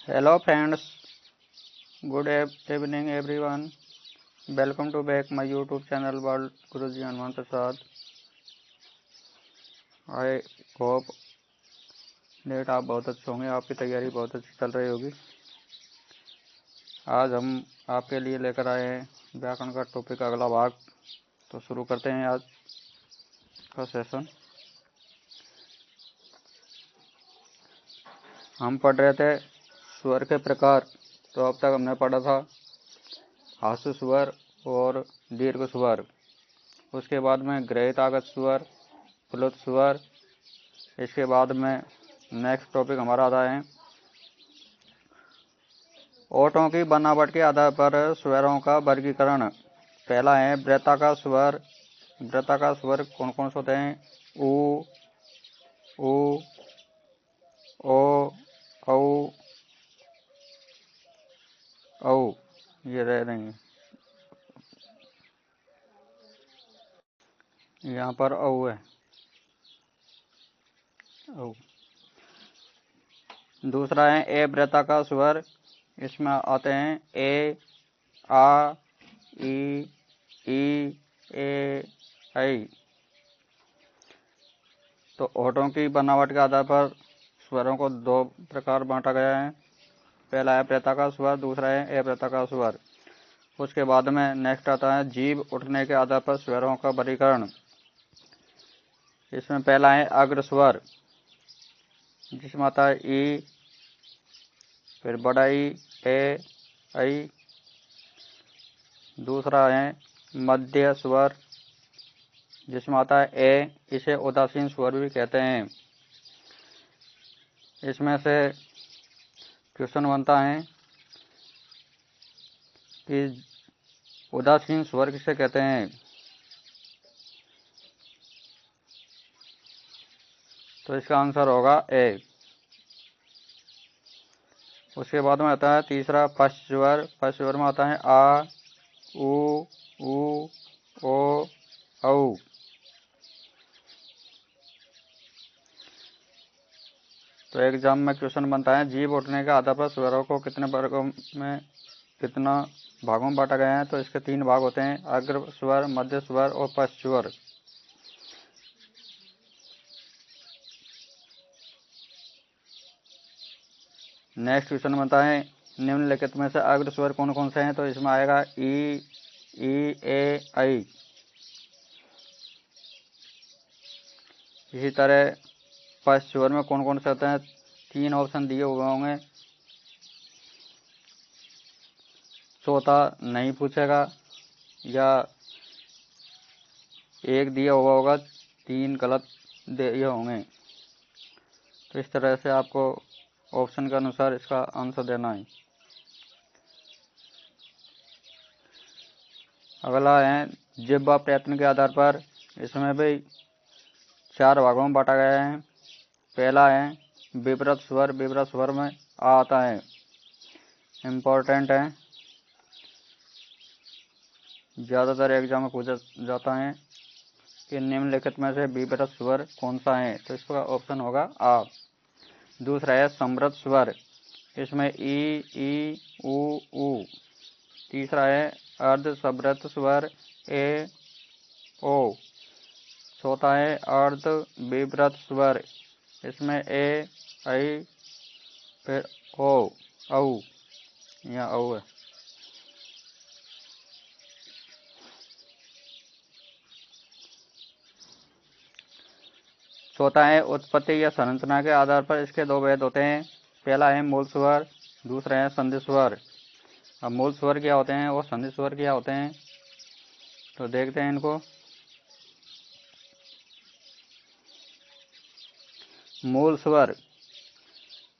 Hello friends, good evening everyone. Welcome to back my YouTube channel World Guruji Hanuman Prasad. I hope that आप बहुत अच्छे होंगे, आपकी तैयारी बहुत अच्छी चल रही होगी। आज हम आपके लिए लेकर आए हैं व्याकरण का टॉपिक अगला भाग। तो शुरू करते हैं आज का सेशन। हम पढ़ रहे थे स्वर के प्रकार। तो अब तक हमने पढ़ा था हास्य स्वर और दीर्घ स्वर। उसके बाद में ग्रहितागत स्वर, प्लुत स्वर। इसके बाद में नेक्स्ट टॉपिक हमारा आता है ओठों की बनावट के आधार पर स्वरों का वर्गीकरण। पहला है वृत्ताकार स्वर। वृत्ताकार स्वर कौन कौन से होते हैं? उ, ओ, औ, औ, ये रह रही हैं। यहाँ पर औ है, औ। दूसरा है ए वृत्ताकार स्वर। इसमें आते हैं ए, आ, ई, ए, ऐ। तो होठों की बनावट के आधार पर स्वरों को दो प्रकार बांटा गया है। पहला है वृत्ताकार स्वर, दूसरा है अवृत्ताकार स्वर। उसके बाद में नेक्स्ट आता है जीभ उठने के आधार पर स्वरों का वर्गीकरण। इसमें पहला है अग्र स्वर, जिसमें आता है ई, फिर बड़ा ई, ए, ऐ। दूसरा है मध्य स्वर, जिसमें आता है ए। इसे उदासीन स्वर भी कहते हैं। इसमें से क्वेश्चन बनता है कि उदासीन स्वर किसे कहते हैं? तो इसका आंसर होगा ए। उसके बाद में आता है तीसरा फर्स्ट स्वर। फर्स्ट स्वर में आता है आ, उ, ओ, औ। तो एग्जाम में क्वेश्चन बनता है जीभ उठने के आधार पर स्वरों को कितने वर्गों में, कितना भागों में बांटा गया है? तो इसके 3 भाग होते हैं, अग्र स्वर, मध्य स्वर और पश्च स्वर। नेक्स्ट क्वेश्चन बनता है निम्नलिखित में से अग्र स्वर कौन कौन से हैं? तो इसमें आएगा ई, ए, ऐ। इसी तरह पश्च स्वर में कौन कौन से होते हैं? 3 ऑप्शन दिए हुए होंगे। चौथा नहीं पूछेगा, या एक दिया हुआ होगा, 3 गलत दिए होंगे। तो इस तरह से आपको ऑप्शन के अनुसार इसका आंसर देना है। अगला है जिह्वा प्रयत्न के आधार पर। इसमें भी 4 भागों में बांटा गया है। पहला है विवृत स्वर। विवृत स्वर में आ आता है, इम्पोर्टेंट है, ज़्यादातर एग्जाम में पूछा जाता है कि निम्नलिखित में से विवृत स्वर कौन सा है? तो इसका ऑप्शन होगा आ। दूसरा है समृत स्वर। इसमें ई, उ। तीसरा है अर्ध समृत स्वर, ए, ओ। चौथा है अर्ध विवृत स्वर। इसमें ए, ऐ, फिर ओ, औ। यहाँ औ है। चौथा है उत्पत्ति या संरचना के आधार पर इसके 2 भेद होते हैं। पहला है मूल स्वर, दूसरा है संधि स्वर। अब मूल स्वर क्या होते हैं और संधि स्वर क्या होते हैं? तो देखते हैं इनको। मूल स्वर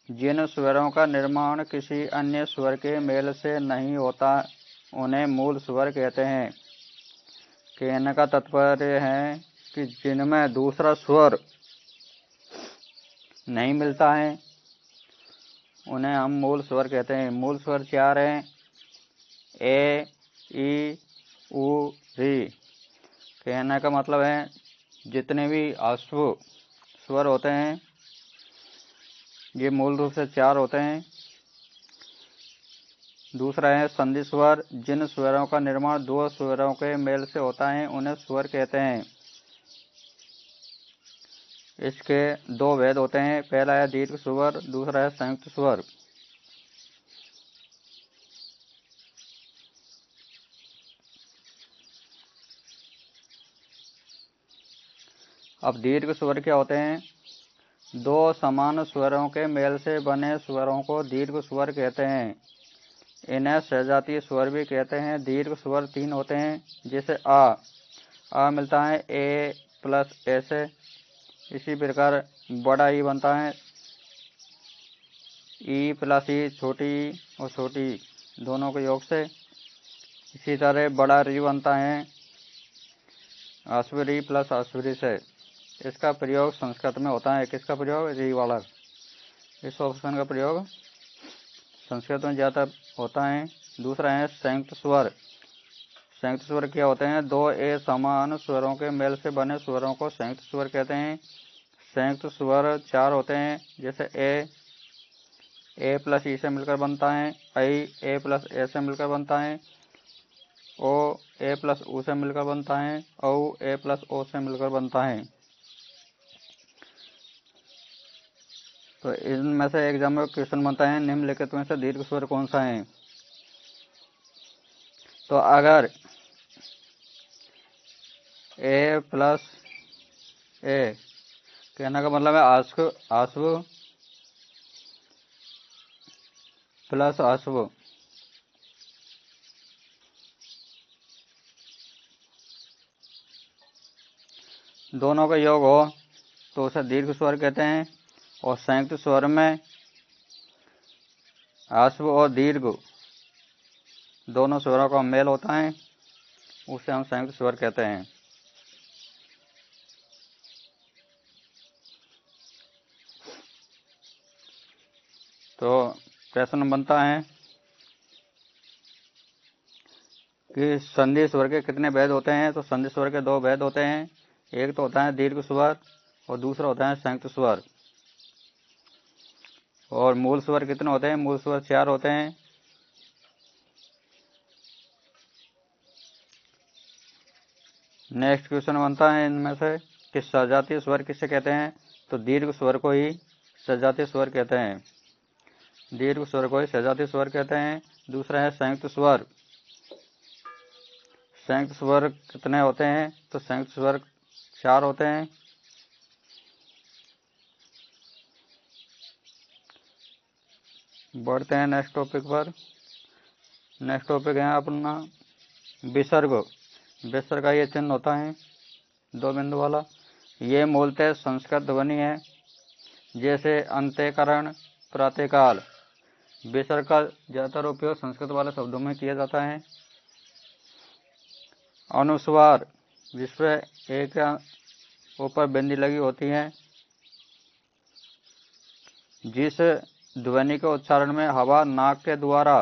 जिन स्वरों का निर्माण किसी अन्य स्वर के मेल से नहीं होता, उन्हें मूल स्वर कहते हैं। कहने का तात्पर्य है कि जिनमें दूसरा स्वर नहीं मिलता है, उन्हें हम मूल स्वर कहते हैं। मूल स्वर 4 हैं, ए, ई, उ, री। कहने का मतलब है जितने भी आश्व स्वर होते हैं, ये मूल रूप से 4 होते हैं। दूसरा है संधि स्वर। जिन स्वरों का निर्माण दो स्वरों के मेल से होता है उन्हें स्वर कहते हैं। इसके दो भेद होते हैं, पहला है दीर्घ स्वर, दूसरा है संयुक्त स्वर। अब दीर्घ स्वर क्या होते हैं? दो समान स्वरों के मेल से बने स्वरों को दीर्घ स्वर कहते हैं। इन्हें सजातीय स्वर भी कहते हैं। दीर्घ स्वर तीन होते हैं, जैसे आ मिलता है ए प्लस ए से। इसी प्रकार बड़ा ई बनता है ई प्लस ई, छोटी ई और छोटी ई दोनों के योग से। इसी तरह बड़ा री बनता है अश्वरी प्लस अश्वरी से। इसका प्रयोग संस्कृत में होता है। किसका प्रयोग? री वाला। इस ऑप्शन का प्रयोग संस्कृत में ज़्यादा होता है। दूसरा है संयुक्त स्वर। संयुक्त स्वर क्या होते हैं? दो ए समान स्वरों के मेल से बने स्वरों को संयुक्त स्वर कहते हैं। संयुक्त स्वर चार होते हैं, जैसे ए प्लस ई से मिलकर बनता है, आई ए प्लस ए से मिलकर बनता है, ओ ए प्लस ऊ से मिलकर बनता है, औ ए प्लस ओ से मिलकर बनता है। तो इनमें से एग्जाम में क्वेश्चन बनता है, निम्नलिखित में से दीर्घ स्वर कौन सा है? तो अगर ए प्लस ए कहने का मतलब है आश्व प्लस अश्व। दोनों का योग हो तो उसे दीर्घ स्वर कहते हैं। और संयुक्त स्वर में आश्व और दीर्घ दोनों स्वरों का मेल होता है, उसे हम संयुक्त स्वर कहते हैं। तो प्रश्न बनता है कि संधि स्वर के कितने भेद होते हैं? तो संधि स्वर के दो भेद होते हैं, एक तो होता है दीर्घ स्वर और दूसरा होता है संयुक्त स्वर। और मूल स्वर कितने होते हैं? मूल स्वर चार होते हैं। नेक्स्ट क्वेश्चन बनता है इनमें से कि सजातीय स्वर किसे कहते हैं? तो दीर्घ स्वर को ही सजातीय स्वर कहते हैं। दीर्घ स्वर को ही सजातीय स्वर कहते हैं। दूसरा है संयुक्त स्वर। संयुक्त स्वर कितने होते हैं? तो संयुक्त स्वर चार होते हैं। बढ़ते हैं नेक्स्ट टॉपिक पर। नेक्स्ट टॉपिक है अपना विसर्ग। विसर्ग का ये चिन्ह होता है दो बिंदु वाला। ये मूलतः संस्कृत ध्वनि है, जैसे अंत्यकरण, प्रातःकाल। विसर्ग का ज्यादातर उपयोग संस्कृत वाले शब्दों में किया जाता है। अनुस्वार, जिसपे एक ऊपर बिंदी लगी होती है। जिस ध्वनि के उच्चारण में हवा नाक के द्वारा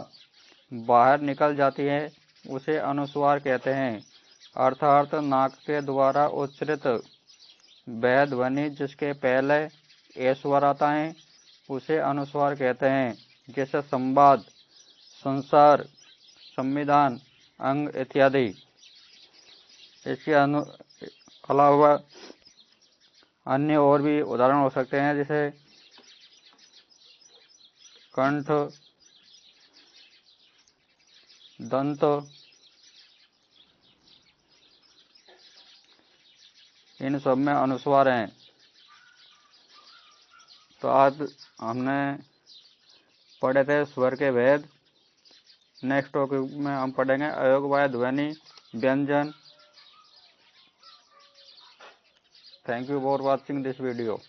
बाहर निकल जाती है उसे अनुस्वार कहते हैं। अर्थात नाक के द्वारा उच्चारित वह ध्वनि जिसके पहले ए स्वर आता है उसे अनुस्वार कहते हैं, जैसे संवाद, संसार, संविधान, अंग इत्यादि। इसके अलावा अन्य और भी उदाहरण हो सकते हैं, जैसे कंठ, दंत, इन सब में अनुस्वार हैं। तो आज हमने पढ़े थे स्वर के भेद। नेक्स्ट टॉपिक में हम पढ़ेंगे अयोगवाय ध्वनि, व्यंजन। Thank you for watching this video.